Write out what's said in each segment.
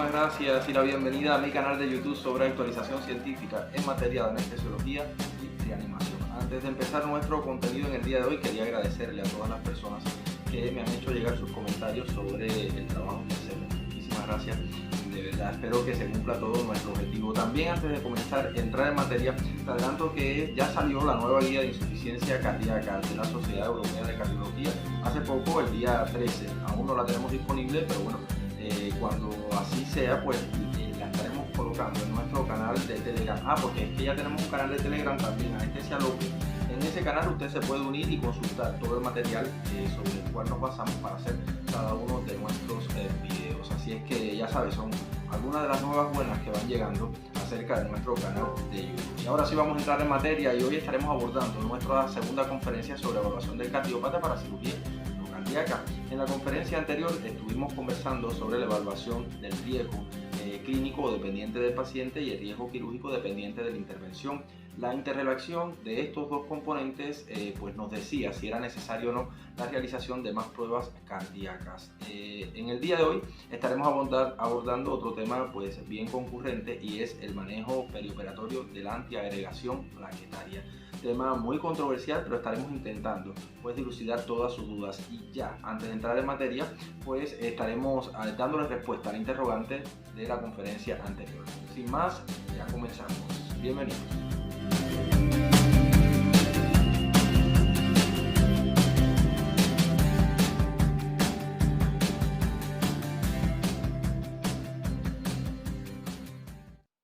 muchísimas gracias y la bienvenida a mi canal de YouTube sobre actualización científica en materia de anestesiología y reanimación. Antes de empezar nuestro contenido en el día de hoy, quería agradecerle a todas las personas que me han hecho llegar sus comentarios sobre el trabajo que hacemos. Muchísimas gracias, de verdad espero que se cumpla todo nuestro objetivo. También, antes de comenzar a entrar en materia, te adelanto que ya salió la nueva guía de insuficiencia cardíaca de la Sociedad Europea de Cardiología hace poco, el día 13. Aún no la tenemos disponible, pero bueno, cuando así sea, pues la estaremos colocando en nuestro canal de Telegram. Porque es que ya tenemos un canal de Telegram también, Anestesia López. En ese canal usted se puede unir y consultar todo el material sobre el cual nos basamos para hacer cada uno de nuestros videos. Así es que ya sabes, son algunas de las nuevas buenas que van llegando acerca de nuestro canal de YouTube. Y ahora sí vamos a entrar en materia y hoy estaremos abordando nuestra segunda conferencia sobre evaluación del cardiópata para cirugía no cardíaca. En la conferencia anterior estuvimos conversando sobre la evaluación del riesgo clínico dependiente del paciente y el riesgo quirúrgico dependiente de la intervención. La interrelación de estos dos componentes pues nos decía si era necesario o no la realización de más pruebas cardíacas. En el día de hoy estaremos abordando otro tema pues bien concurrente, y es el manejo perioperatorio de la antiagregación plaquetaria. Tema muy controversial, pero estaremos intentando pues dilucidar todas sus dudas. Y ya, antes de entrar en materia, pues estaremos dándole respuesta al interrogante de la conferencia anterior. Sin más, ya comenzamos. Bienvenidos.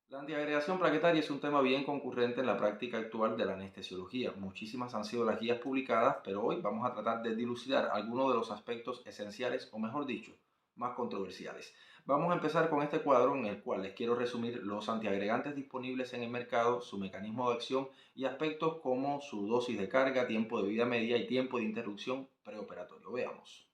La antiagregación plaquetaria es un tema bien concurrente en la práctica actual de la anestesiología. Muchísimas han sido las guías publicadas, pero hoy vamos a tratar de dilucidar algunos de los aspectos esenciales, o mejor dicho, más controversiales. Vamos a empezar con este cuadro en el cual les quiero resumir los antiagregantes disponibles en el mercado, su mecanismo de acción y aspectos como su dosis de carga, tiempo de vida media y tiempo de interrupción preoperatorio. Veamos.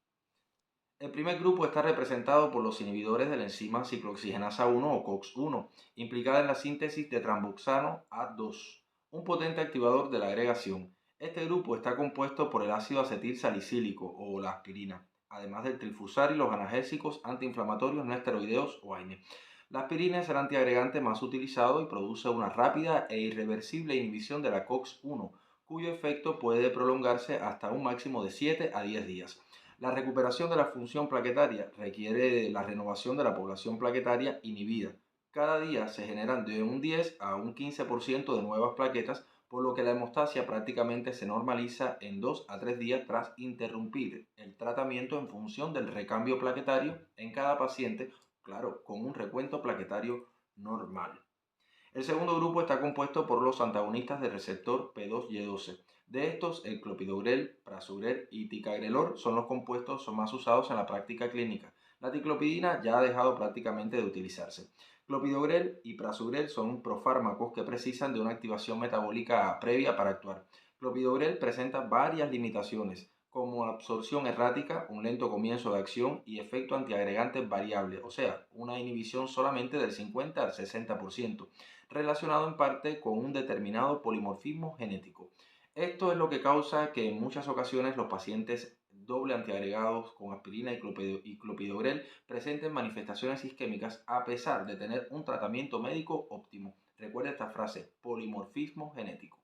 El primer grupo está representado por los inhibidores de la enzima ciclooxigenasa 1 o COX-1, implicada en la síntesis de tromboxano A2, un potente activador de la agregación. Este grupo está compuesto por el ácido acetil salicílico o la aspirina, además del trifusar y los analgésicos antiinflamatorios no esteroideos o AINE. La aspirina es el antiagregante más utilizado y produce una rápida e irreversible inhibición de la COX-1, cuyo efecto puede prolongarse hasta un máximo de 7 a 10 días. La recuperación de la función plaquetaria requiere la renovación de la población plaquetaria inhibida. Cada día se generan de un 10 a un 15% de nuevas plaquetas, por lo que la hemostasia prácticamente se normaliza en 2 a 3 días tras interrumpir el tratamiento en función del recambio plaquetario en cada paciente, claro, con un recuento plaquetario normal. El segundo grupo está compuesto por los antagonistas del receptor P2Y12. De estos, el clopidogrel, prasugrel y ticagrelor son los compuestos más usados en la práctica clínica. La ticlopidina ya ha dejado prácticamente de utilizarse. Clopidogrel y prasugrel son profármacos que precisan de una activación metabólica previa para actuar. Clopidogrel presenta varias limitaciones, como absorción errática, un lento comienzo de acción y efecto antiagregante variable, o sea, una inhibición solamente del 50 al 60%, relacionado en parte con un determinado polimorfismo genético. Esto es lo que causa que en muchas ocasiones los pacientes doble antiagregados con aspirina y clopidogrel presenten manifestaciones isquémicas a pesar de tener un tratamiento médico óptimo. Recuerda esta frase: polimorfismo genético.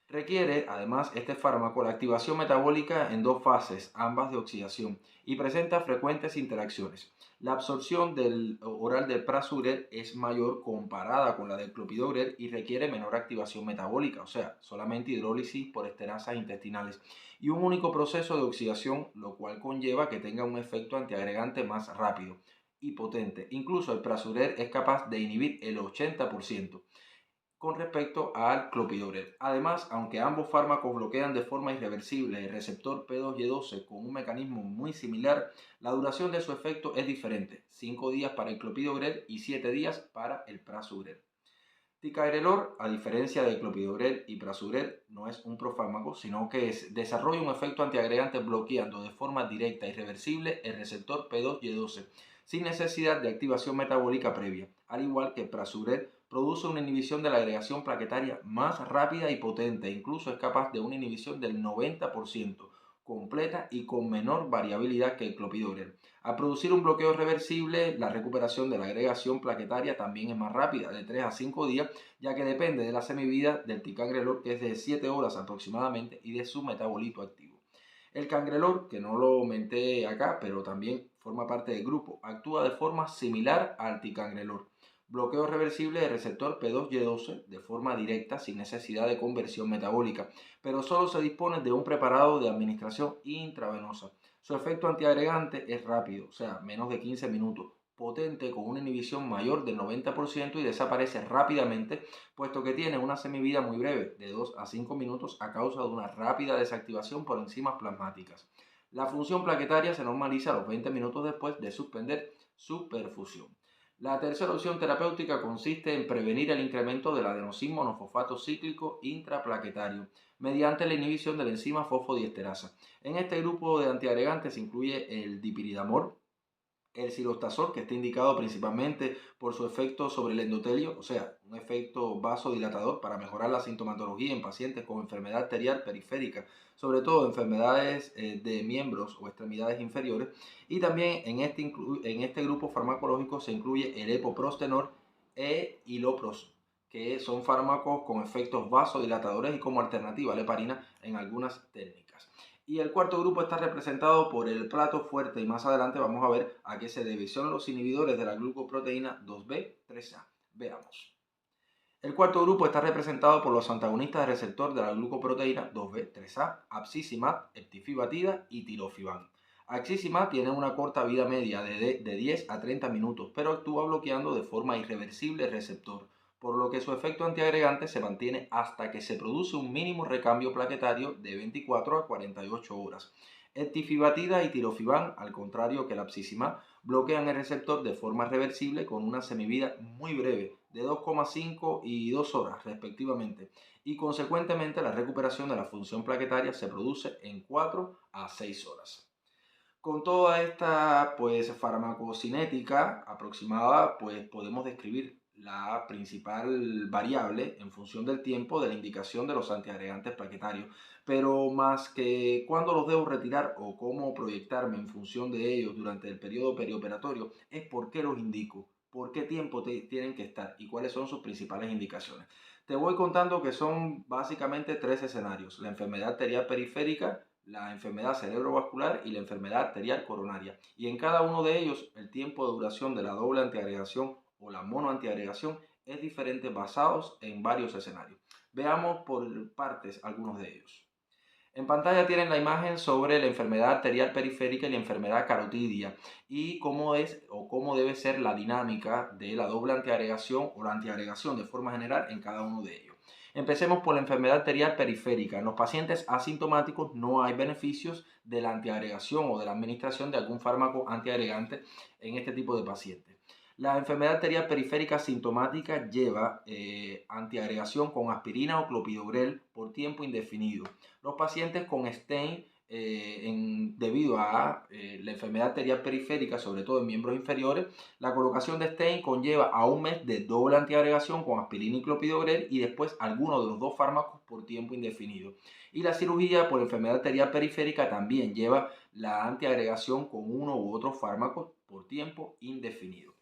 Requiere, además, este fármaco la activación metabólica en dos fases, ambas de oxidación, y presenta frecuentes interacciones. La absorción oral del prasugrel es mayor comparada con la del clopidogrel y requiere menor activación metabólica, o sea, solamente hidrólisis por esterasas intestinales, y un único proceso de oxidación, lo cual conlleva que tenga un efecto antiagregante más rápido y potente. Incluso el prasugrel es capaz de inhibir el 80% con respecto al clopidogrel. Además, aunque ambos fármacos bloquean de forma irreversible el receptor P2Y12 con un mecanismo muy similar, la duración de su efecto es diferente: 5 días para el clopidogrel y 7 días para el prasugrel. Ticagrelor, a diferencia de clopidogrel y prasugrel, no es un profármaco, sino que desarrolla un efecto antiagregante bloqueando de forma directa y reversible el receptor P2Y12, sin necesidad de activación metabólica previa. Al igual que prasugrel, produce una inhibición de la agregación plaquetaria más rápida y potente, incluso es capaz de una inhibición del 90%, completa y con menor variabilidad que el clopidogrel. Al producir un bloqueo reversible, la recuperación de la agregación plaquetaria también es más rápida, de 3 a 5 días, ya que depende de la semivida del ticagrelor, que es de 7 horas aproximadamente, y de su metabolito activo. El cangrelor, que no lo aumenté acá, pero también forma parte del grupo, actúa de forma similar al ticangrelor. Bloqueo reversible del receptor P2Y12 de forma directa sin necesidad de conversión metabólica, pero solo se dispone de un preparado de administración intravenosa. Su efecto antiagregante es rápido, o sea, menos de 15 minutos, potente con una inhibición mayor del 90% y desaparece rápidamente, puesto que tiene una semivida muy breve, de 2 a 5 minutos, a causa de una rápida desactivación por enzimas plasmáticas. La función plaquetaria se normaliza a los 20 minutos después de suspender su perfusión. La tercera opción terapéutica consiste en prevenir el incremento del adenosín monofosfato cíclico intraplaquetario mediante la inhibición de la enzima fosfodiesterasa. En este grupo de antiagregantes se incluye el dipiridamol, el cilostazol, que está indicado principalmente por su efecto sobre el endotelio, o sea, un efecto vasodilatador para mejorar la sintomatología en pacientes con enfermedad arterial periférica, sobre todo enfermedades de miembros o extremidades inferiores. Y también en este grupo farmacológico se incluye el epoprostenol e ilopros, que son fármacos con efectos vasodilatadores y como alternativa a la heparina en algunas técnicas. Y el cuarto grupo está representado por el plato fuerte y más adelante vamos a ver a qué se debe. Son los inhibidores de la glucoproteína 2B3A. Veamos. El cuarto grupo está representado por los antagonistas del receptor de la glucoproteína 2B3A, abscisimat, eptifibatida y tirofiban. Abscisimat tiene una corta vida media de 10 a 30 minutos, pero actúa bloqueando de forma irreversible el receptor, por lo que su efecto antiagregante se mantiene hasta que se produce un mínimo recambio plaquetario de 24 a 48 horas. Eptifibatida y tirofiban, al contrario que la abscisimat, bloquean el receptor de forma reversible con una semivida muy breve, de 2,5 y 2 horas respectivamente, y consecuentemente la recuperación de la función plaquetaria se produce en 4 a 6 horas. Con toda esta farmacocinética aproximada, podemos describir la principal variable en función del tiempo de la indicación de los antiagregantes plaquetarios, pero más que cuándo los debo retirar o cómo proyectarme en función de ellos durante el periodo perioperatorio, es por qué los indico, por qué tiempo tienen que estar y cuáles son sus principales indicaciones. Te voy contando que son básicamente tres escenarios: la enfermedad arterial periférica, la enfermedad cerebrovascular y la enfermedad arterial coronaria. Y en cada uno de ellos el tiempo de duración de la doble antiagregación o la monoantiagregación es diferente basados en varios escenarios. Veamos por partes algunos de ellos. En pantalla tienen la imagen sobre la enfermedad arterial periférica y la enfermedad carotidia y cómo es o cómo debe ser la dinámica de la doble antiagregación o la antiagregación de forma general en cada uno de ellos. Empecemos por la enfermedad arterial periférica. En los pacientes asintomáticos no hay beneficios de la antiagregación o de la administración de algún fármaco antiagregante en este tipo de pacientes. La enfermedad arterial periférica sintomática lleva antiagregación con aspirina o clopidogrel por tiempo indefinido. Los pacientes con stent debido a la enfermedad arterial periférica, sobre todo en miembros inferiores, la colocación de stent conlleva a un mes de doble antiagregación con aspirina y clopidogrel y después alguno de los dos fármacos por tiempo indefinido. Y la cirugía por enfermedad arterial periférica también lleva la antiagregación con uno u otro fármaco por tiempo indefinido.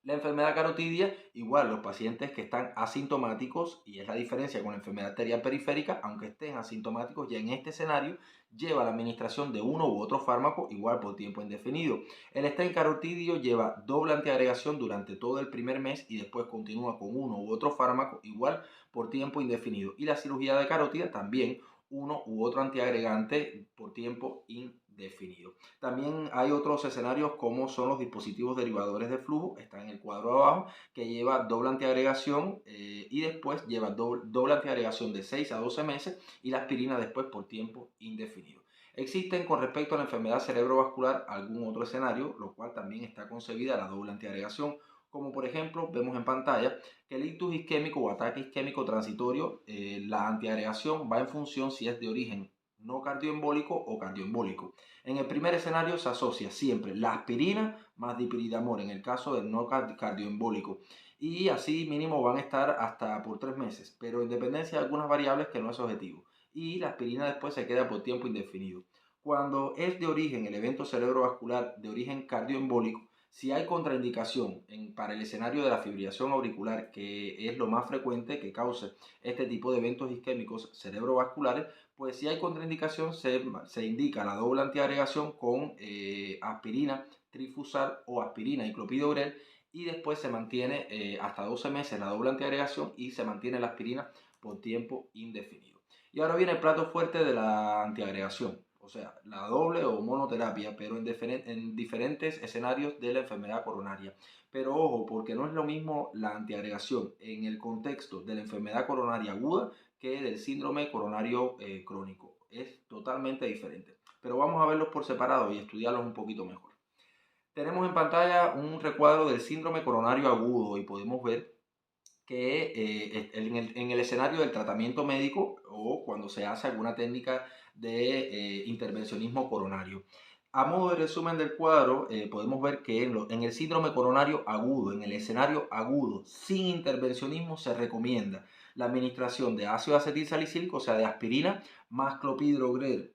La enfermedad carotidia, igual los pacientes que están asintomáticos, y es la diferencia con la enfermedad arterial periférica, aunque estén asintomáticos, ya en este escenario lleva la administración de uno u otro fármaco igual por tiempo indefinido. El stent carotidio lleva doble antiagregación durante todo el primer mes y después continúa con uno u otro fármaco igual por tiempo indefinido. Y la cirugía de carótida también uno u otro antiagregante por tiempo indefinido. También hay otros escenarios como son los dispositivos derivadores de flujo, está en el cuadro abajo, que lleva doble antiagregación y después lleva doble antiagregación de 6 a 12 meses y la aspirina después por tiempo indefinido. Existen con respecto a la enfermedad cerebrovascular algún otro escenario, lo cual también está concebida la doble antiagregación, como por ejemplo vemos en pantalla que el ictus isquémico o ataque isquémico transitorio, la antiagregación va en función si es de origen no cardioembólico o cardioembólico. En el primer escenario se asocia siempre la aspirina más dipiridamol en el caso del no cardioembólico y así mínimo van a estar hasta por 3 meses, pero en dependencia de algunas variables que no es objetivo. Y la aspirina después se queda por tiempo indefinido. Cuando es de origen el evento cerebrovascular de origen cardioembólico, si hay contraindicación para el escenario de la fibrilación auricular, que es lo más frecuente que cause este tipo de eventos isquémicos cerebrovasculares, pues si hay contraindicación se indica la doble antiagregación con aspirina trifusal o aspirina y clopidogrel, y después se mantiene hasta 12 meses la doble antiagregación y se mantiene la aspirina por tiempo indefinido. Y ahora viene el plato fuerte de la antiagregación, o sea, la doble o monoterapia, pero en diferentes escenarios de la enfermedad coronaria. Pero ojo, porque no es lo mismo la antiagregación en el contexto de la enfermedad coronaria aguda que del síndrome coronario crónico. Es totalmente diferente. Pero vamos a verlos por separado y estudiarlos un poquito mejor. Tenemos en pantalla un recuadro del síndrome coronario agudo y podemos ver que en el escenario del tratamiento médico o cuando se hace alguna técnica de intervencionismo coronario. A modo de resumen del cuadro, podemos ver que en el síndrome coronario agudo, en el escenario agudo, sin intervencionismo, se recomienda la administración de ácido acetilsalicílico, o sea, de aspirina, más clopidogrel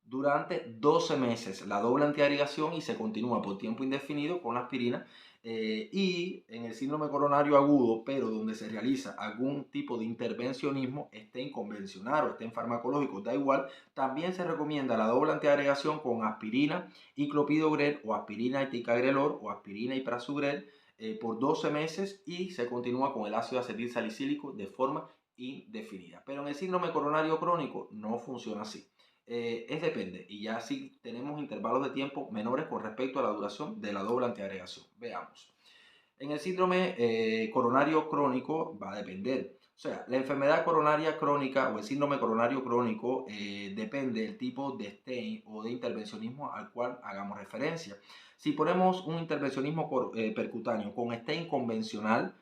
durante 12 meses, la doble antiagregación, y se continúa por tiempo indefinido con la aspirina. Y en el síndrome coronario agudo, pero donde se realiza algún tipo de intervencionismo, esté en convencional o esté en farmacológico, da igual, también se recomienda la doble antiagregación con aspirina y clopidogrel o aspirina y ticagrelor o aspirina y prasugrel por 12 meses, y se continúa con el ácido acetilsalicílico de forma indefinida. Pero en el síndrome coronario crónico no funciona así. Depende, y ya sí tenemos intervalos de tiempo menores con respecto a la duración de la doble antiagregación. Veamos. En el síndrome coronario crónico va a depender. O sea, la enfermedad coronaria crónica o el síndrome coronario crónico depende del tipo de stent o de intervencionismo al cual hagamos referencia. Si ponemos un intervencionismo percutáneo con stent convencional,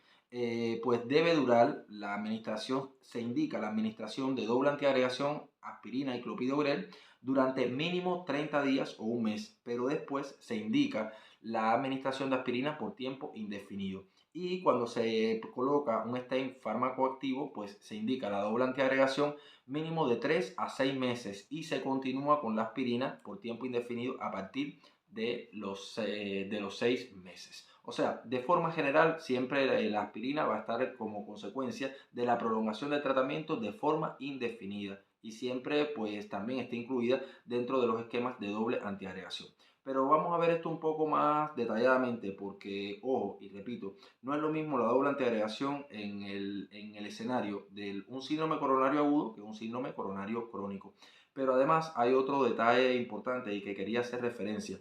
pues debe durar la administración, se indica la administración de doble antiagregación, aspirina y clopidogrel durante mínimo 30 días o un mes, pero después se indica la administración de aspirina por tiempo indefinido. Y cuando se coloca un stent fármaco pues se indica la doble antiagregación mínimo de 3 a 6 meses y se continúa con la aspirina por tiempo indefinido a partir de los 6 meses. O sea, de forma general, siempre la aspirina va a estar como consecuencia de la prolongación del tratamiento de forma indefinida, y siempre pues también está incluida dentro de los esquemas de doble antiagregación. Pero vamos a ver esto un poco más detalladamente porque, ojo, y repito, no es lo mismo la doble antiagregación en el escenario de un síndrome coronario agudo que un síndrome coronario crónico. Pero además hay otro detalle importante y que quería hacer referencia,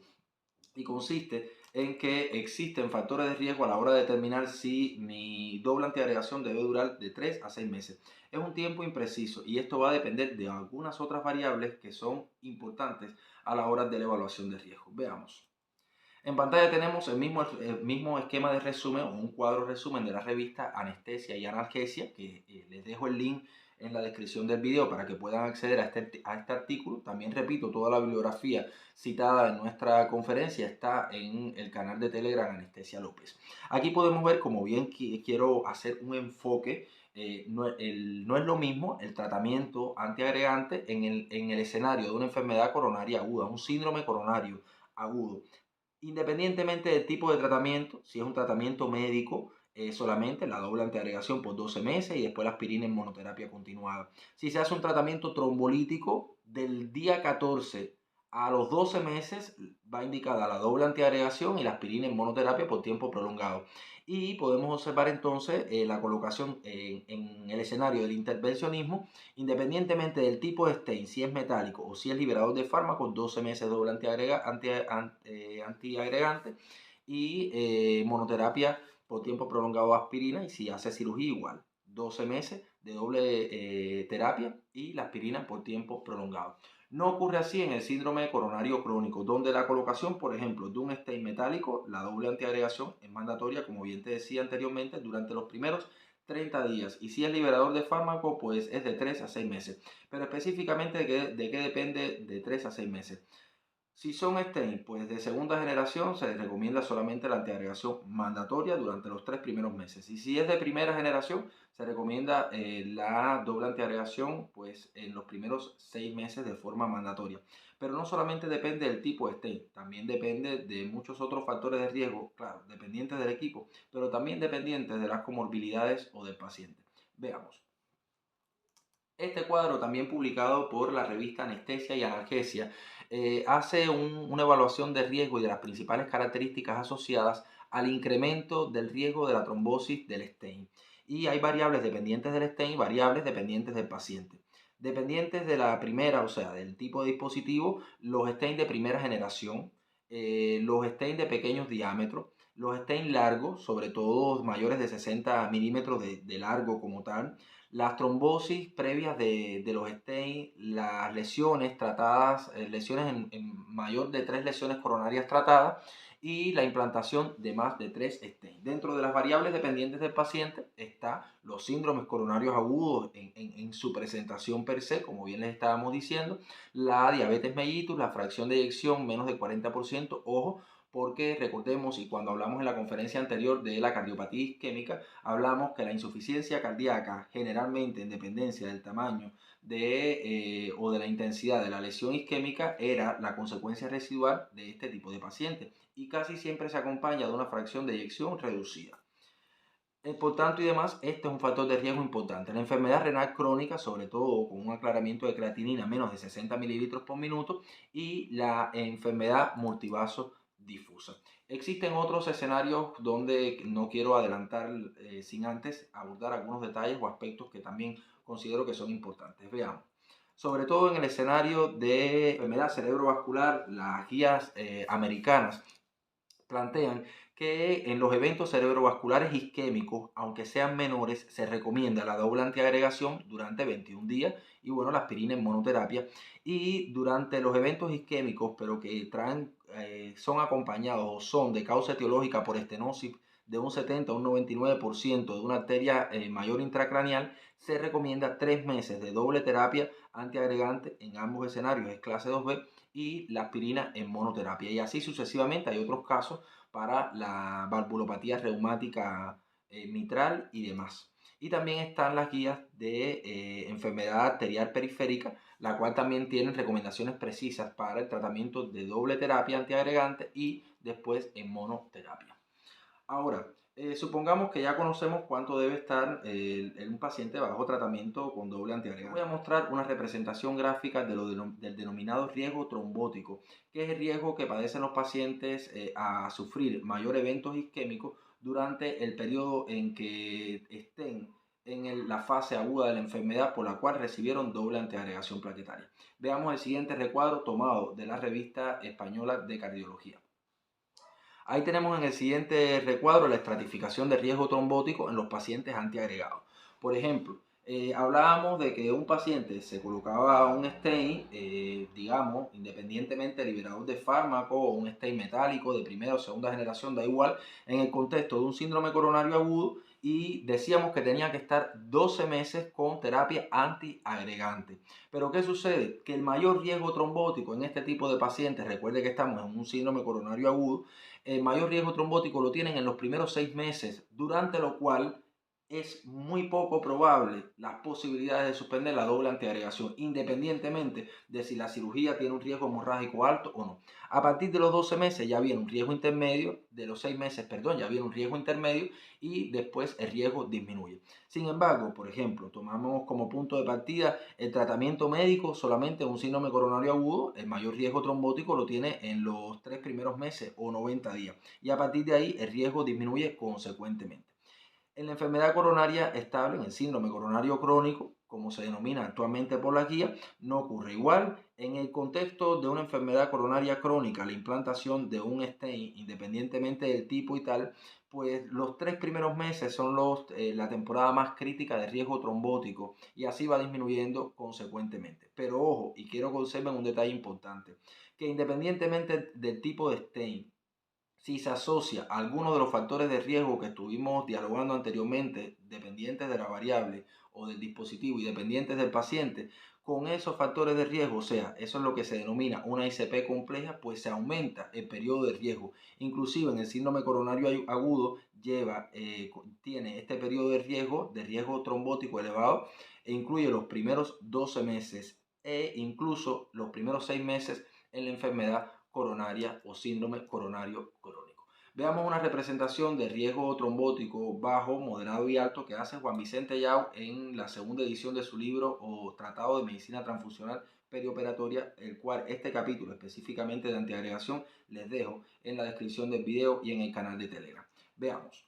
y consiste en que existen factores de riesgo a la hora de determinar si mi doble antiagregación debe durar de 3 a 6 meses. Es un tiempo impreciso y esto va a depender de algunas otras variables que son importantes a la hora de la evaluación de riesgo. Veamos. En pantalla tenemos el mismo esquema de resumen o un cuadro resumen de la revista Anestesia y Analgesia, que les dejo el link en la descripción del video para que puedan acceder a este artículo. También repito, toda la bibliografía citada en nuestra conferencia está en el canal de Telegram Anestesia López. Aquí podemos ver, como bien quiero hacer un enfoque, no es lo mismo el tratamiento antiagregante en el escenario de una enfermedad coronaria aguda, un síndrome coronario agudo. Independientemente del tipo de tratamiento, si es un tratamiento médico, solamente la doble antiagregación por 12 meses y después la aspirina en monoterapia continuada. Si se hace un tratamiento trombolítico, del día 14 a los 12 meses va indicada la doble antiagregación y la aspirina en monoterapia por tiempo prolongado. Y podemos observar entonces la colocación en el escenario del intervencionismo, independientemente del tipo de stent, si es metálico o si es liberador de fármacos, 12 meses doble antiagregante y monoterapia por tiempo prolongado de aspirina, y si hace cirugía igual, 12 meses de doble terapia y la aspirina por tiempo prolongado. No ocurre así en el síndrome coronario crónico, donde la colocación, por ejemplo, de un stent metálico, la doble antiagregación es mandatoria, como bien te decía anteriormente, durante los primeros 30 días. Y si es liberador de fármaco, pues es de 3 a 6 meses. Pero específicamente, ¿de qué depende de 3 a 6 meses? Si son stent, pues de segunda generación se les recomienda solamente la antiagregación mandatoria durante los 3 primeros meses. Y si es de primera generación, se recomienda la doble antiagregación pues en los primeros 6 meses de forma mandatoria. Pero no solamente depende del tipo de stent, también depende de muchos otros factores de riesgo, claro, dependientes del equipo, pero también dependientes de las comorbilidades o del paciente. Veamos. Este cuadro, también publicado por la revista Anestesia y Analgesia, hace una evaluación de riesgo y de las principales características asociadas al incremento del riesgo de la trombosis del stent. Y hay variables dependientes del stent y variables dependientes del paciente. Dependientes de la primera, o sea, del tipo de dispositivo, los stents de primera generación, los stents de pequeños diámetros, los stents largos, sobre todo mayores de 60 milímetros de largo como tal, las trombosis previas de los stents, las lesiones tratadas, lesiones en mayor de 3 lesiones coronarias tratadas y la implantación de más de 3 stents. Dentro de las variables dependientes del paciente está los síndromes coronarios agudos en su presentación per se, como bien les estábamos diciendo, la diabetes mellitus, la fracción de eyección menos de 40%, ojo, porque recordemos, y cuando hablamos en la conferencia anterior de la cardiopatía isquémica, hablamos que la insuficiencia cardíaca, generalmente en dependencia del tamaño o de la intensidad de la lesión isquémica, era la consecuencia residual de este tipo de pacientes y casi siempre se acompaña de una fracción de eyección reducida. Por tanto y demás, este es un factor de riesgo importante. La enfermedad renal crónica, sobre todo con un aclaramiento de creatinina menos de 60 mililitros por minuto, y la enfermedad multivaso difusa. Existen otros escenarios donde no quiero adelantar sin antes abordar algunos detalles o aspectos que también considero que son importantes. Veamos. Sobre todo en el escenario de enfermedad cerebrovascular, las guías americanas plantean que en los eventos cerebrovasculares isquémicos, aunque sean menores, se recomienda la doble antiagregación durante 21 días y bueno, la aspirina en monoterapia. Y durante los eventos isquémicos, pero que son acompañados o son de causa etiológica por estenosis de un 70 a un 99% de una arteria mayor intracraneal, se recomienda 3 meses de doble terapia antiagregante en ambos escenarios, es clase 2B, y la aspirina en monoterapia. Y así sucesivamente hay otros casos para la valvulopatía reumática mitral y demás. Y también están las guías de enfermedad arterial periférica, la cual también tienen recomendaciones precisas para el tratamiento de doble terapia antiagregante y después en monoterapia. Ahora, supongamos que ya conocemos cuánto debe estar un paciente bajo tratamiento con doble antiagregante. Voy a mostrar una representación gráfica del denominado riesgo trombótico, que es el riesgo que padecen los pacientes a sufrir mayor eventos isquémicos durante el periodo en que estén en la fase aguda de la enfermedad por la cual recibieron doble antiagregación plaquetaria. Veamos el siguiente recuadro tomado de la revista española de cardiología. Ahí tenemos en el siguiente recuadro la estratificación de riesgo trombótico en los pacientes antiagregados. Por ejemplo, hablábamos de que un paciente se colocaba un stent, digamos, independientemente liberador de fármaco o un stent metálico de primera o segunda generación, da igual, en el contexto de un síndrome coronario agudo y decíamos que tenía que estar 12 meses con terapia antiagregante. Pero ¿qué sucede? Que el mayor riesgo trombótico en este tipo de pacientes, recuerde que estamos en un síndrome coronario agudo, el mayor riesgo trombótico lo tienen en los primeros 6 meses, durante lo cual es muy poco probable las posibilidades de suspender la doble antiagregación, independientemente de si la cirugía tiene un riesgo hemorrágico alto o no. A partir de los 12 meses ya viene un riesgo intermedio, de los 6 meses, perdón, ya viene un riesgo intermedio y después el riesgo disminuye. Sin embargo, por ejemplo, tomamos como punto de partida el tratamiento médico solamente en un síndrome coronario agudo, el mayor riesgo trombótico lo tiene en los 3 primeros meses o 90 días y a partir de ahí el riesgo disminuye consecuentemente. En la enfermedad coronaria estable, en el síndrome coronario crónico, como se denomina actualmente por la guía, no ocurre igual. En el contexto de una enfermedad coronaria crónica, la implantación de un stent, independientemente del tipo y tal, pues los 3 primeros meses son la temporada más crítica de riesgo trombótico y así va disminuyendo consecuentemente. Pero ojo, y quiero que observen un detalle importante, que independientemente del tipo de stent, si se asocia a alguno de los factores de riesgo que estuvimos dialogando anteriormente, dependientes de la variable o del dispositivo y dependientes del paciente, Con esos factores de riesgo, o sea, eso es lo que se denomina una ICP compleja, pues se aumenta el periodo de riesgo. Inclusive en el síndrome coronario agudo tiene este periodo de riesgo trombótico elevado, e incluye los primeros 12 meses e incluso los primeros 6 meses en la enfermedad coronaria o síndrome coronario crónico. Veamos una representación de riesgo trombótico bajo, moderado y alto que hace Juan Vicente Yao en la segunda edición de su libro o Tratado de Medicina Transfusional Perioperatoria, el cual este capítulo específicamente de antiagregación les dejo en la descripción del video y en el canal de Telegram. Veamos.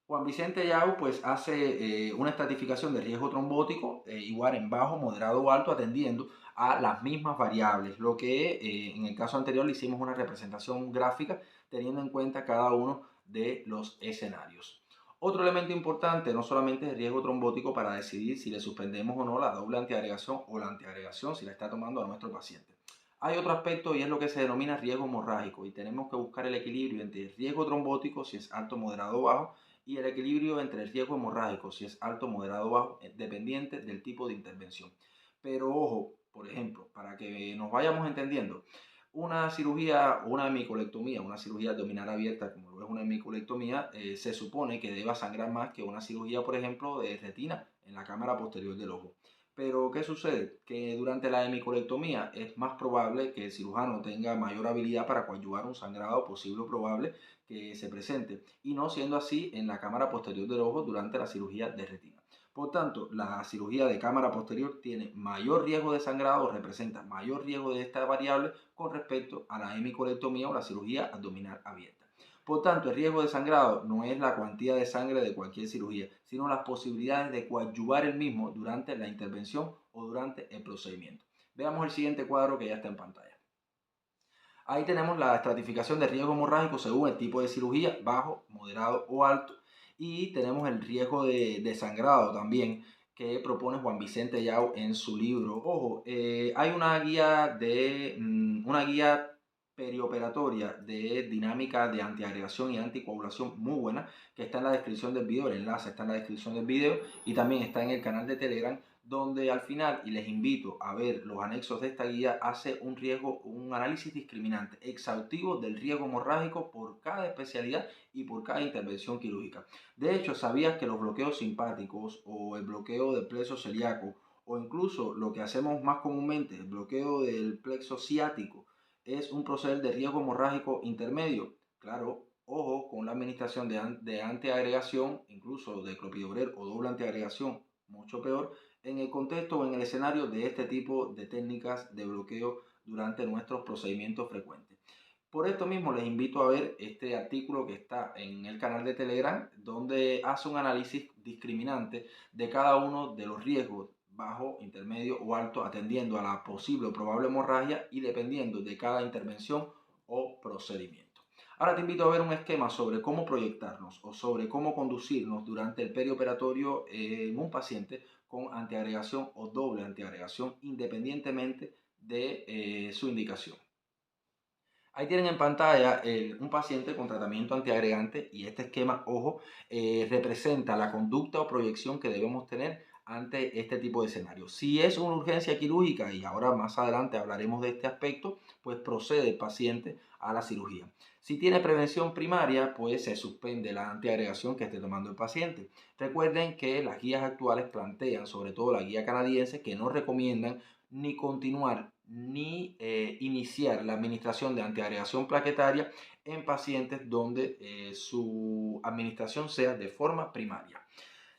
Juan Vicente Yao pues hace una estratificación de riesgo trombótico igual en bajo, moderado o alto, atendiendo a las mismas variables, lo que en el caso anterior le hicimos una representación gráfica teniendo en cuenta cada uno de los escenarios. Otro elemento importante no solamente es el riesgo trombótico para decidir si le suspendemos o no la doble antiagregación o la antiagregación si la está tomando a nuestro paciente. Hay otro aspecto y es lo que se denomina riesgo hemorrágico y tenemos que buscar el equilibrio entre el riesgo trombótico si es alto, moderado o bajo y el equilibrio entre el riesgo hemorrágico si es alto, moderado o bajo dependiente del tipo de intervención. Pero ojo, por ejemplo, para que nos vayamos entendiendo, una cirugía, una hemicolectomía, una cirugía abdominal abierta, como lo es una hemicolectomía, se supone que deba sangrar más que una cirugía, por ejemplo, de retina en la cámara posterior del ojo. Pero, ¿qué sucede? Que durante la hemicolectomía es más probable que el cirujano tenga mayor habilidad para coadyuvar un sangrado posible o probable que se presente, y no siendo así en la cámara posterior del ojo durante la cirugía de retina. Por tanto, la cirugía de cámara posterior tiene mayor riesgo de sangrado, representa mayor riesgo de esta variable con respecto a la hemicolectomía o la cirugía abdominal abierta. Por tanto, el riesgo de sangrado no es la cantidad de sangre de cualquier cirugía, sino las posibilidades de coadyuvar el mismo durante la intervención o durante el procedimiento. Veamos el siguiente cuadro que ya está en pantalla. Ahí tenemos la estratificación de riesgo hemorrágico según el tipo de cirugía, bajo, moderado o alto. Y tenemos el riesgo de sangrado también que propone Juan Vicente Yao en su libro. Ojo, hay una guía perioperatoria de dinámica de antiagregación y anticoagulación muy buena que está en la descripción del video, el enlace está en la descripción del video y también está en el canal de Telegram, donde al final, y les invito a ver los anexos de esta guía, hace un análisis discriminante exhaustivo del riesgo hemorrágico por cada especialidad y por cada intervención quirúrgica. De hecho, ¿sabías que los bloqueos simpáticos o el bloqueo del plexo celíaco o incluso lo que hacemos más comúnmente, el bloqueo del plexo ciático, es un proceder de riesgo hemorrágico intermedio? Claro, ojo con la administración de antiagregación, incluso de clopidogrel o doble antiagregación, mucho peor, en el contexto o en el escenario de este tipo de técnicas de bloqueo durante nuestros procedimientos frecuentes. Por esto mismo les invito a ver este artículo que está en el canal de Telegram, donde hace un análisis discriminante de cada uno de los riesgos bajo, intermedio o alto, atendiendo a la posible o probable hemorragia y dependiendo de cada intervención o procedimiento. Ahora te invito a ver un esquema sobre cómo proyectarnos o sobre cómo conducirnos durante el perioperatorio en un paciente con antiagregación o doble antiagregación independientemente de su indicación. Ahí tienen en pantalla un paciente con tratamiento antiagregante y este esquema, ojo, representa la conducta o proyección que debemos tener ante este tipo de escenario. Si es una urgencia quirúrgica, y ahora más adelante hablaremos de este aspecto, pues procede el paciente a la cirugía. Si tiene prevención primaria, pues se suspende la antiagregación que esté tomando el paciente. Recuerden que las guías actuales plantean, sobre todo la guía canadiense, que no recomiendan ni continuar ni iniciar la administración de antiagregación plaquetaria en pacientes donde su administración sea de forma primaria.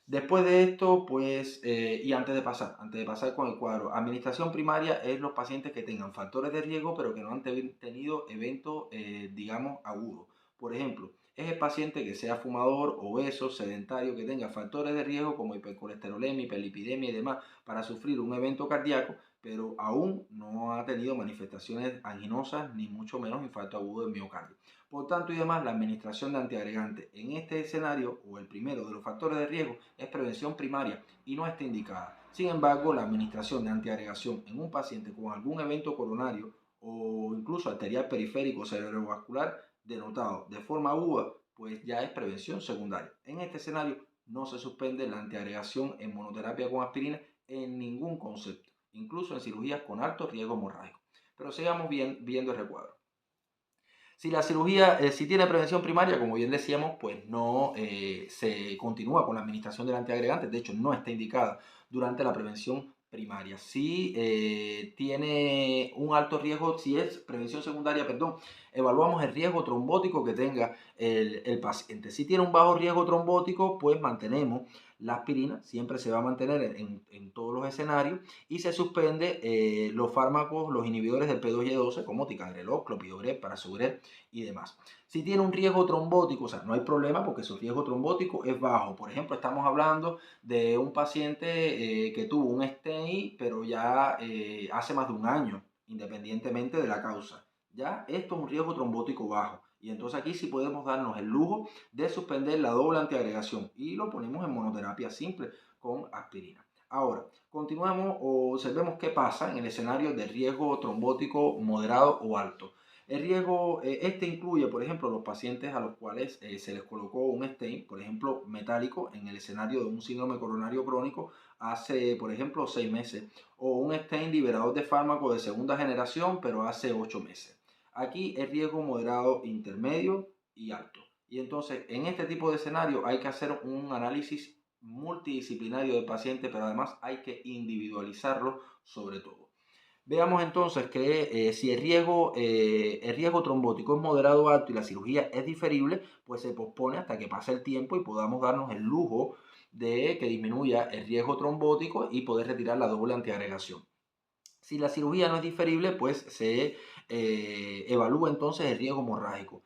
Después de esto, pues, y antes de pasar con el cuadro, administración primaria es los pacientes que tengan factores de riesgo, pero que no han tenido eventos, digamos, agudos. Por ejemplo, es el paciente que sea fumador, obeso, sedentario, que tenga factores de riesgo como hipercolesterolemia, hiperlipidemia y demás para sufrir un evento cardíaco, pero aún no ha tenido manifestaciones anginosas ni mucho menos infarto agudo del miocardio. Por tanto y demás, la administración de antiagregantes en este escenario o el primero de los factores de riesgo es prevención primaria y no está indicada. Sin embargo, la administración de antiagregación en un paciente con algún evento coronario o incluso arterial periférico cerebrovascular denotado de forma aguda, pues ya es prevención secundaria. En este escenario no se suspende la antiagregación en monoterapia con aspirina en ningún concepto. incluso en cirugías con alto riesgo hemorrágico. Pero sigamos viendo el recuadro. Si la cirugía, si tiene prevención primaria, como bien decíamos, pues no se continúa con la administración del antiagregante, de hecho no está indicada durante la prevención primaria. Si tiene un alto riesgo, si es prevención secundaria, perdón, evaluamos el riesgo trombótico que tenga el paciente. Si tiene un bajo riesgo trombótico, pues mantenemos la aspirina, siempre se va a mantener en todos los escenarios, y se suspende los fármacos, los inhibidores del P2Y12 como ticagrelor, clopidogrel, prasugrel y demás. Si tiene un riesgo trombótico, o sea, no hay problema porque su riesgo trombótico es bajo. Por ejemplo, estamos hablando de un paciente que tuvo un STEMI, pero ya hace más de un año, independientemente de la causa. Ya esto es un riesgo trombótico bajo. Y entonces aquí sí podemos darnos el lujo de suspender la doble antiagregación y lo ponemos en monoterapia simple con aspirina. Ahora, continuamos o observemos qué pasa en el escenario de riesgo trombótico moderado o alto. El riesgo, este incluye, por ejemplo, los pacientes a los cuales se les colocó un stent, por ejemplo, metálico, en el escenario de un síndrome coronario crónico hace, por ejemplo, 6 meses, o un stent liberador de fármaco de segunda generación, pero hace 8 meses. Aquí el riesgo moderado, intermedio y alto. Y entonces, en este tipo de escenario hay que hacer un análisis multidisciplinario del paciente, pero además hay que individualizarlo sobre todo. Veamos entonces que si el riesgo trombótico es moderado o alto y la cirugía es diferible, pues se pospone hasta que pase el tiempo y podamos darnos el lujo de que disminuya el riesgo trombótico y poder retirar la doble antiagregación. Si la cirugía no es diferible, pues se evalúa entonces el riesgo hemorrágico.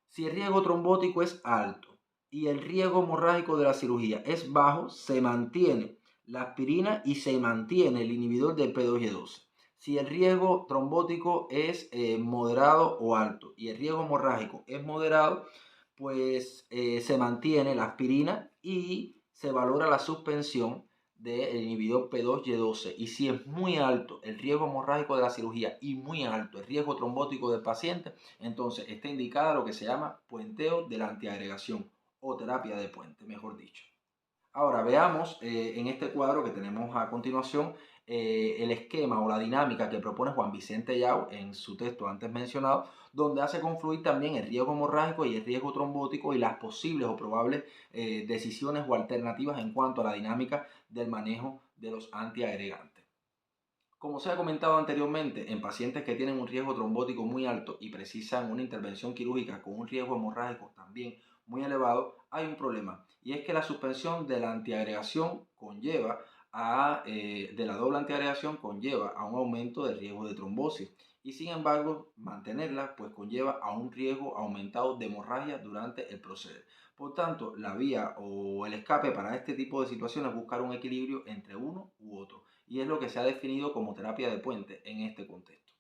Si el riesgo trombótico es alto y el riesgo hemorrágico de la cirugía es bajo, se mantiene la aspirina y se mantiene el inhibidor del P2Y12. Si el riesgo trombótico es moderado o alto y el riesgo hemorrágico es moderado, pues se mantiene la aspirina y se valora la suspensión del inhibidor P2Y12. Y si es muy alto el riesgo hemorrágico de la cirugía y muy alto el riesgo trombótico del paciente, entonces está indicada lo que se llama puenteo de la antiagregación o terapia de puente, mejor dicho. Ahora veamos en este cuadro que tenemos a continuación el esquema o la dinámica que propone Juan Vicente Yao en su texto antes mencionado, donde hace confluir también el riesgo hemorrágico y el riesgo trombótico y las posibles o probables decisiones o alternativas en cuanto a la dinámica del manejo de los antiagregantes. Como se ha comentado anteriormente, en pacientes que tienen un riesgo trombótico muy alto y precisan una intervención quirúrgica con un riesgo hemorrágico también muy elevado, hay un problema. Y es que la suspensión de la antiagregación de la doble antiagregación conlleva a un aumento del riesgo de trombosis. Y sin embargo, mantenerla pues conlleva a un riesgo aumentado de hemorragia durante el proceder. Por tanto, la vía o el escape para este tipo de situaciones es buscar un equilibrio entre uno u otro. Y es lo que se ha definido como terapia de puente en este contexto.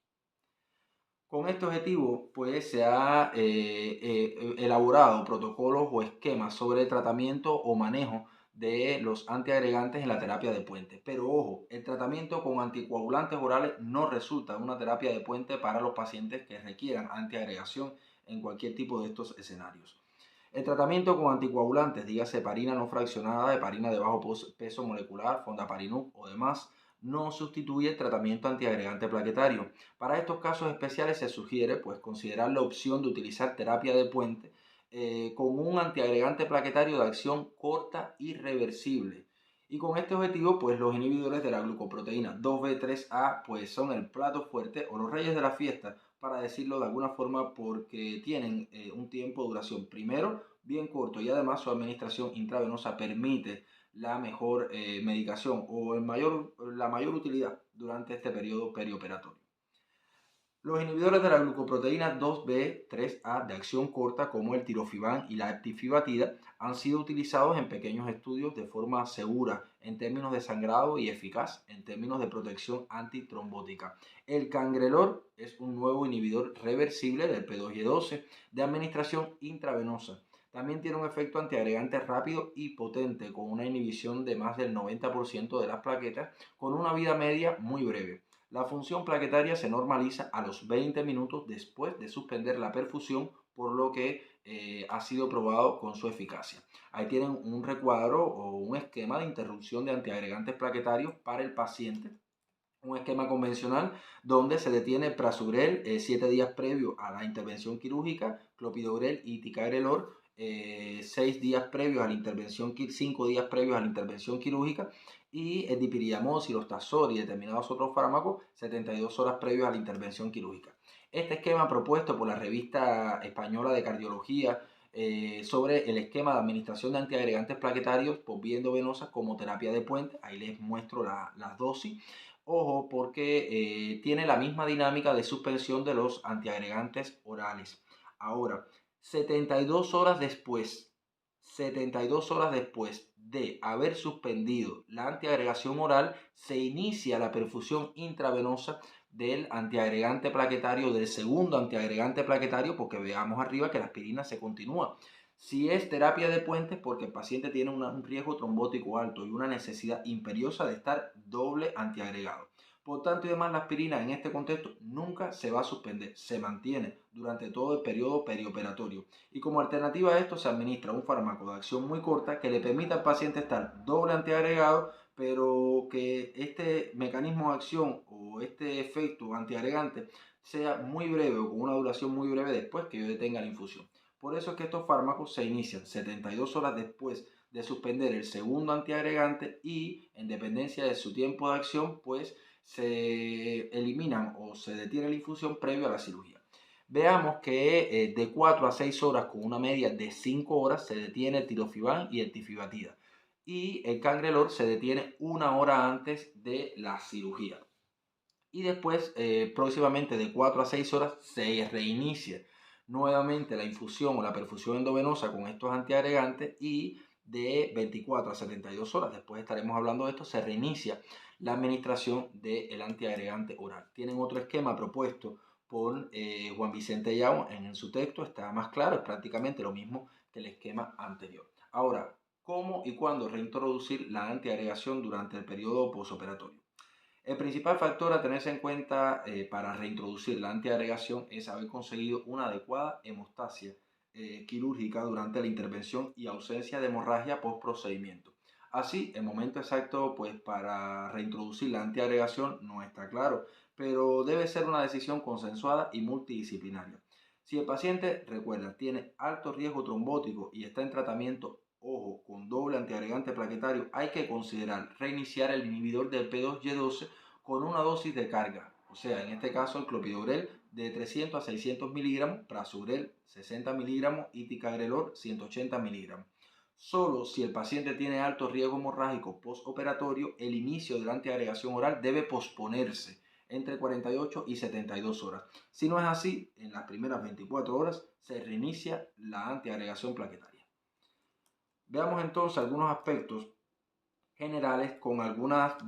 Con este objetivo, pues se ha elaborado protocolos o esquemas sobre el tratamiento o manejo de los antiagregantes en la terapia de puente. Pero ojo, el tratamiento con anticoagulantes orales no resulta una terapia de puente para los pacientes que requieran antiagregación en cualquier tipo de estos escenarios. El tratamiento con anticoagulantes, dígase heparina no fraccionada, heparina de bajo peso molecular, fondaparinub o demás, no sustituye el tratamiento antiagregante plaquetario. Para estos casos especiales se sugiere pues, considerar la opción de utilizar terapia de puente con un antiagregante plaquetario de acción corta y reversible. Y con este objetivo, pues los inhibidores de la glucoproteína 2B3A pues, son el plato fuerte o los reyes de la fiesta, para decirlo de alguna forma, porque tienen un tiempo de duración primero bien corto y además su administración intravenosa permite la mejor medicación o la mayor utilidad durante este periodo perioperatorio. Los inhibidores de la glucoproteína 2B3A de acción corta, como el tirofiban y la eptifibatida, han sido utilizados en pequeños estudios de forma segura en términos de sangrado y eficaz en términos de protección antitrombótica. El cangrelor es un nuevo inhibidor reversible del P2Y12 de administración intravenosa. También tiene un efecto antiagregante rápido y potente, con una inhibición de más del 90% de las plaquetas, con una vida media muy breve. La función plaquetaria se normaliza a los 20 minutos después de suspender la perfusión, por lo que ha sido probado con su eficacia. Ahí tienen un recuadro o un esquema de interrupción de antiagregantes plaquetarios para el paciente un esquema convencional donde se detiene prasugrel 7 días previo a la intervención quirúrgica, clopidogrel y ticagrelor 6 días previos a la intervención, 5 días previos a la intervención quirúrgica, y el dipiriamol, cilostazol y determinados otros fármacos 72 horas previos a la intervención quirúrgica. Este esquema propuesto por la revista española de cardiología sobre el esquema de administración de antiagregantes plaquetarios por vía endovenosa como terapia de puente, ahí les muestro las dosis. Ojo, porque tiene la misma dinámica de suspensión de los antiagregantes orales. Ahora, 72 horas después, 72 horas después de haber suspendido la antiagregación oral, se inicia la perfusión intravenosa del antiagregante plaquetario, del segundo antiagregante plaquetario, porque veamos arriba que la aspirina se continúa. Si es terapia de puentes, porque el paciente tiene un riesgo trombótico alto y una necesidad imperiosa de estar doble antiagregado. Por tanto y demás, la aspirina en este contexto nunca se va a suspender, se mantiene durante todo el periodo perioperatorio. Y como alternativa a esto se administra un fármaco de acción muy corta que le permita al paciente estar doble antiagregado, pero que este mecanismo de acción o este efecto antiagregante sea muy breve o con una duración muy breve después que yo detenga la infusión. Por eso es que estos fármacos se inician 72 horas después de suspender el segundo antiagregante y en dependencia de su tiempo de acción, pues se eliminan o se detiene la infusión previo a la cirugía. Veamos que de 4 a 6 horas con una media de 5 horas se detiene el tirofiban y el tifibatida. Y el cangrelor se detiene una hora antes de la cirugía. Y después, próximamente de 4 a 6 horas, se reinicia nuevamente la infusión o la perfusión endovenosa con estos antiagregantes y de 24 a 72 horas, después estaremos hablando de esto, se reinicia la administración del antiagregante oral. Tienen otro esquema propuesto por Juan Vicente Yao en su texto, está más claro, es prácticamente lo mismo que el esquema anterior. Ahora, ¿cómo y cuándo reintroducir la antiagregación durante el periodo posoperatorio? El principal factor a tenerse en cuenta para reintroducir la antiagregación es haber conseguido una adecuada hemostasia quirúrgica durante la intervención y ausencia de hemorragia post procedimiento. Así, el momento exacto pues, para reintroducir la antiagregación no está claro, pero debe ser una decisión consensuada y multidisciplinaria. Si el paciente, recuerda, tiene alto riesgo trombótico y está en tratamiento, ojo, con doble antiagregante plaquetario, hay que considerar reiniciar el inhibidor del P2Y12 con una dosis de carga. O sea, en este caso el clopidogrel de 300 a 600 miligramos, prasugrel 60 miligramos y ticagrelor 180 miligramos. Solo si el paciente tiene alto riesgo hemorrágico postoperatorio, el inicio de la antiagregación oral debe posponerse entre 48 y 72 horas. Si no es así, en las primeras 24 horas se reinicia la antiagregación plaquetaria. Veamos entonces algunos aspectos generales con algunas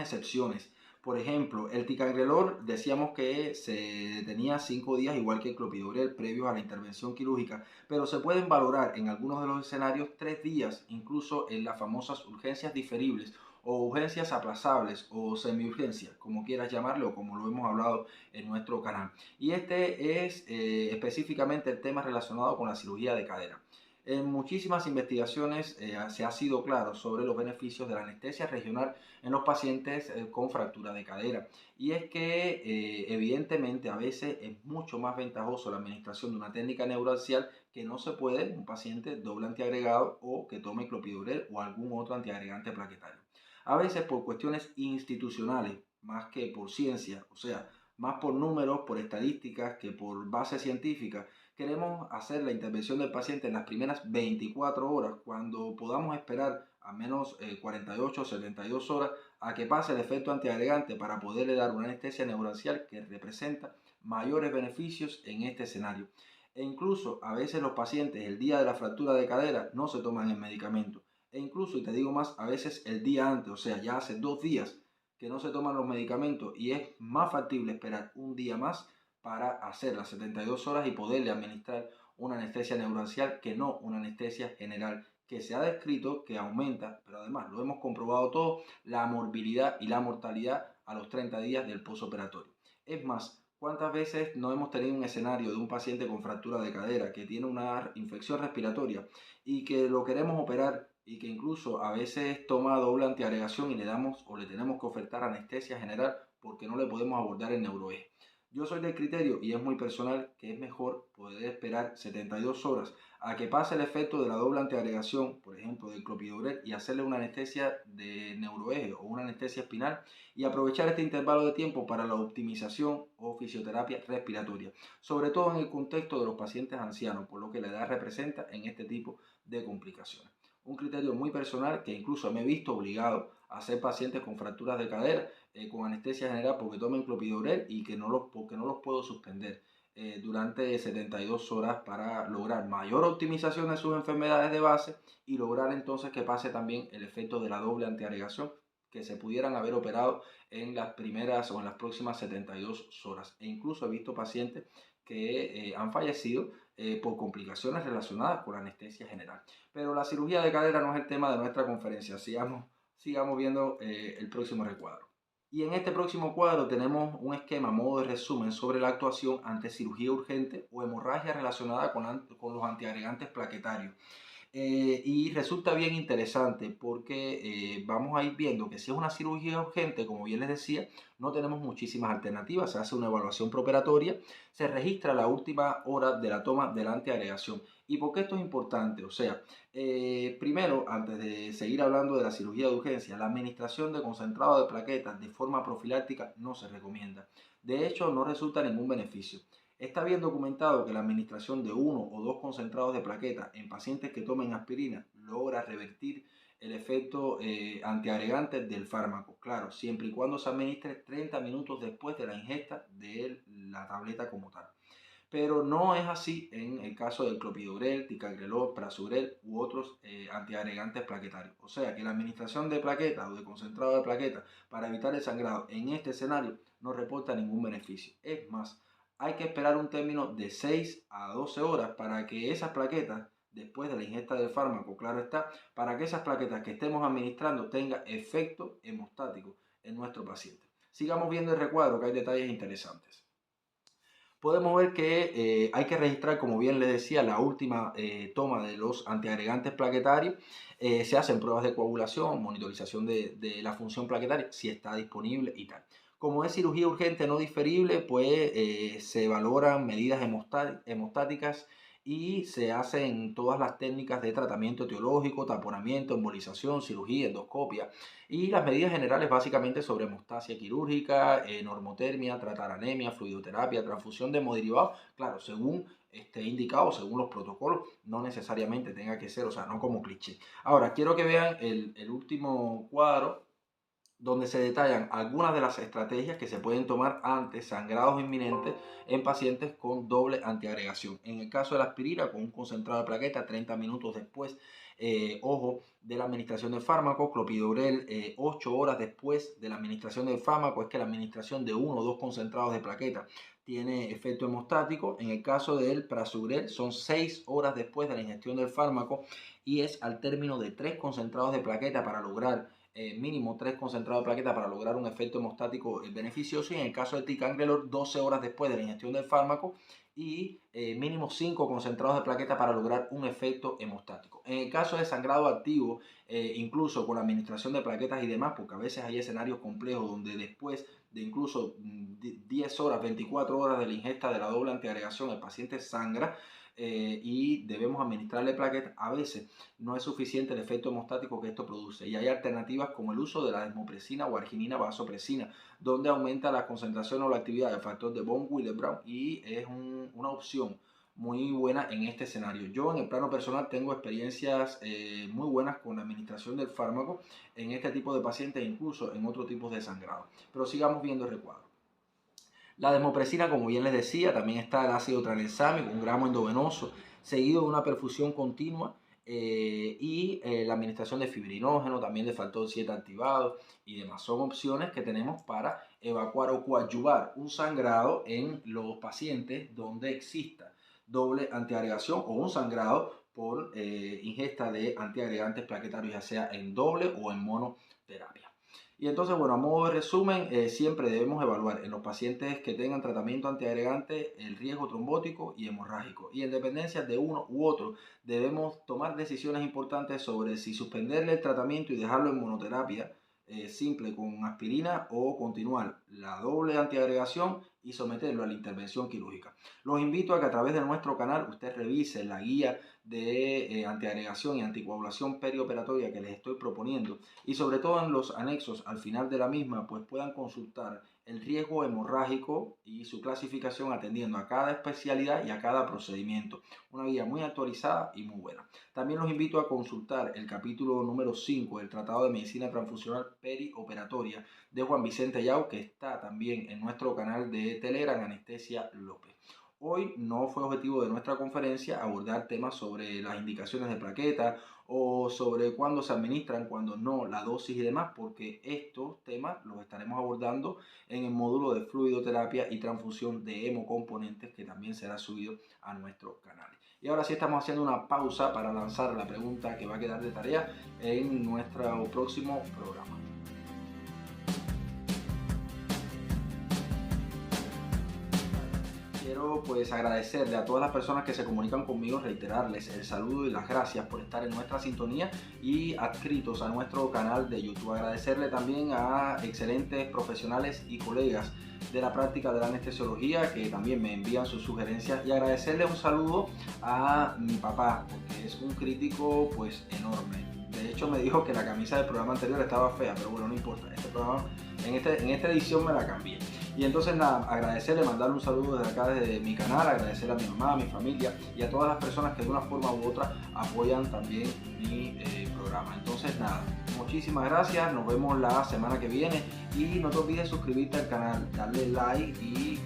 excepciones. Por ejemplo, el ticagrelor decíamos que se detenía 5 días igual que el clopidogrel previos a la intervención quirúrgica, pero se pueden valorar en algunos de los escenarios 3 días, incluso en las famosas urgencias diferibles o urgencias aplazables o semiurgencias, como quieras llamarlo o como lo hemos hablado en nuestro canal. Y este es específicamente el tema relacionado con la cirugía de cadera. En muchísimas investigaciones se ha sido claro sobre los beneficios de la anestesia regional en los pacientes con fractura de cadera. Y es que evidentemente a veces es mucho más ventajoso la administración de una técnica neuraxial que no se puede en un paciente doble antiagregado o que tome clopidogrel o algún otro antiagregante plaquetario. A veces por cuestiones institucionales más que por ciencia, o sea, más por números, por estadísticas que por base científica, queremos hacer la intervención del paciente en las primeras 24 horas, cuando podamos esperar a menos 48 o 72 horas a que pase el efecto antiagregante para poderle dar una anestesia neuraxial que representa mayores beneficios en este escenario. E incluso a veces los pacientes el día de la fractura de cadera no se toman el medicamento. E incluso, y te digo más, a veces el día antes, o sea, ya hace 2 días que no se toman los medicamentos y es más factible esperar un día más para hacer las 72 horas y poderle administrar una anestesia neuraxial que no una anestesia general, que se ha descrito que aumenta, pero además lo hemos comprobado todo, la morbilidad y la mortalidad a los 30 días del posoperatorio. Es más, ¿cuántas veces no hemos tenido un escenario de un paciente con fractura de cadera que tiene una infección respiratoria y que lo queremos operar y que incluso a veces toma doble antiagregación y le damos o le tenemos que ofertar anestesia general porque no le podemos abordar el neuroeje. Yo soy del criterio, y es muy personal, que es mejor poder esperar 72 horas a que pase el efecto de la doble antiagregación, por ejemplo, del clopidogrel, y hacerle una anestesia de neuroeje o una anestesia espinal y aprovechar este intervalo de tiempo para la optimización o fisioterapia respiratoria, sobre todo en el contexto de los pacientes ancianos, por lo que la edad representa en este tipo de complicaciones. Un criterio muy personal que incluso me he visto obligado a hacer pacientes con fracturas de cadera con anestesia general porque tomen clopidogrel y que porque no los puedo suspender durante 72 horas para lograr mayor optimización de sus enfermedades de base y lograr entonces que pase también el efecto de la doble antiagregación que se pudieran haber operado en las primeras o en las próximas 72 horas. E incluso he visto pacientes que han fallecido por complicaciones relacionadas con la anestesia general. Pero la cirugía de cadera no es el tema de nuestra conferencia. Sigamos viendo el próximo recuadro. Y en este próximo cuadro tenemos un esquema a modo de resumen sobre la actuación ante cirugía urgente o hemorragia relacionada con los antiagregantes plaquetarios. Y resulta bien interesante porque vamos a ir viendo que si es una cirugía urgente, como bien les decía, no tenemos muchísimas alternativas. Se hace una evaluación preoperatoria, se registra la última hora de la toma de la antiagregación. ¿Y por qué esto es importante? O sea, primero, antes de seguir hablando de la cirugía de urgencia, la administración de concentrado de plaquetas de forma profiláctica no se recomienda. De hecho, no resulta ningún beneficio. Está bien documentado que la administración de uno o dos concentrados de plaquetas en pacientes que tomen aspirina logra revertir el efecto antiagregante del fármaco. Claro, siempre y cuando se administre 30 minutos después de la ingesta de la tableta como tal. Pero no es así en el caso del clopidogrel, ticagrelor, prasugrel u otros antiagregantes plaquetarios. O sea que la administración de plaquetas o de concentrado de plaquetas para evitar el sangrado en este escenario no reporta ningún beneficio. Es más, hay que esperar un término de 6 a 12 horas para que esas plaquetas, después de la ingesta del fármaco, claro está, para que esas plaquetas que estemos administrando tengan efecto hemostático en nuestro paciente. Sigamos viendo el recuadro, que hay detalles interesantes. Podemos ver que hay que registrar, como bien les decía, la última toma de los antiagregantes plaquetarios. Se hacen pruebas de coagulación, monitorización de la función plaquetaria, si está disponible y tal. Como es cirugía urgente no diferible, pues se valoran medidas hemostáticas y se hacen todas las técnicas de tratamiento etiológico, taponamiento, embolización, cirugía, endoscopia y las medidas generales básicamente sobre hemostasia quirúrgica, normotermia, tratar anemia, fluidoterapia, transfusión de hemoderivados, claro, según esté indicado, según los protocolos, no necesariamente tenga que ser, o sea, no como cliché. Ahora, quiero que vean el último cuadro donde se detallan algunas de las estrategias que se pueden tomar ante sangrados inminentes en pacientes con doble antiagregación. En el caso de la aspirina, con un concentrado de plaqueta, 30 minutos después, ojo, de la administración del fármaco, clopidogrel, 8 horas después de la administración del fármaco, es que la administración de uno o dos concentrados de plaqueta tiene efecto hemostático. En el caso del prasugrel, son 6 horas después de la ingestión del fármaco y es al término de 3 concentrados de plaqueta para lograr mínimo 3 concentrados de plaqueta para lograr un efecto hemostático beneficioso, y en el caso de ticagrelor 12 horas después de la ingestión del fármaco y mínimo 5 concentrados de plaqueta para lograr un efecto hemostático. En el caso de sangrado activo, incluso con la administración de plaquetas y demás, porque a veces hay escenarios complejos donde después de incluso 10 horas, 24 horas de la ingesta de la doble antiagregación, el paciente sangra y debemos administrarle plaquetas, a veces no es suficiente el efecto hemostático que esto produce y hay alternativas como el uso de la desmopresina o arginina vasopresina, donde aumenta la concentración o la actividad del factor de von Willebrand y es una opción muy buena en este escenario. Yo en el plano personal tengo experiencias muy buenas con la administración del fármaco en este tipo de pacientes e incluso en otros tipos de sangrado. Pero sigamos viendo el recuadro. La desmopresina, como bien les decía, también está el ácido tranexámico, un gramo endovenoso, seguido de una perfusión continua y la administración de fibrinógeno, también de factor 7 activado y demás. Son opciones que tenemos para evacuar o coadyuvar un sangrado en los pacientes donde exista doble antiagregación o un sangrado por ingesta de antiagregantes plaquetarios, ya sea en doble o en monoterapia. Y entonces, bueno, a modo de resumen, siempre debemos evaluar en los pacientes que tengan tratamiento antiagregante el riesgo trombótico y hemorrágico. Y en dependencia de uno u otro, debemos tomar decisiones importantes sobre si suspenderle el tratamiento y dejarlo en monoterapia simple con aspirina o continuar la doble antiagregación y someterlo a la intervención quirúrgica. Los invito a que a través de nuestro canal usted revise la guía de antiagregación y anticoagulación perioperatoria que les estoy proponiendo y sobre todo en los anexos al final de la misma pues puedan consultar el riesgo hemorrágico y su clasificación atendiendo a cada especialidad y a cada procedimiento. Una guía muy actualizada y muy buena. También los invito a consultar el capítulo número 5 del Tratado de Medicina Transfusional Perioperatoria de Juan Vicente Yao, que está también en nuestro canal de Telegram, Anestesia López. Hoy no fue objetivo de nuestra conferencia abordar temas sobre las indicaciones de plaquetas o sobre cuándo se administran, cuándo no, la dosis y demás, porque estos temas los estaremos abordando en el módulo de fluidoterapia y transfusión de hemocomponentes que también será subido a nuestro canal. Y ahora sí estamos haciendo una pausa para lanzar la pregunta que va a quedar de tarea en nuestro próximo programa. Quiero pues agradecerle a todas las personas que se comunican conmigo, reiterarles el saludo y las gracias por estar en nuestra sintonía y adscritos a nuestro canal de YouTube. Agradecerle también a excelentes profesionales y colegas de la práctica de la anestesiología que también me envían sus sugerencias y agradecerle un saludo a mi papá porque es un crítico pues enorme. De hecho me dijo que la camisa del programa anterior estaba fea, pero bueno, no importa, en esta edición me la cambié. Y entonces nada, agradecerle, mandarle un saludo desde acá, desde mi canal, agradecerle a mi mamá, a mi familia y a todas las personas que de una forma u otra apoyan también mi programa. Entonces nada, muchísimas gracias, nos vemos la semana que viene y no te olvides suscribirte al canal, darle like y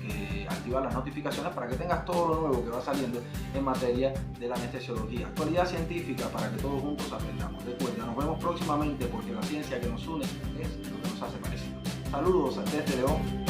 activar las notificaciones para que tengas todo lo nuevo que va saliendo en materia de la anestesiología. Actualidad científica para que todos juntos aprendamos. Recuerda, nos vemos próximamente porque la ciencia que nos une es lo que nos hace parecidos. Saludos desde León.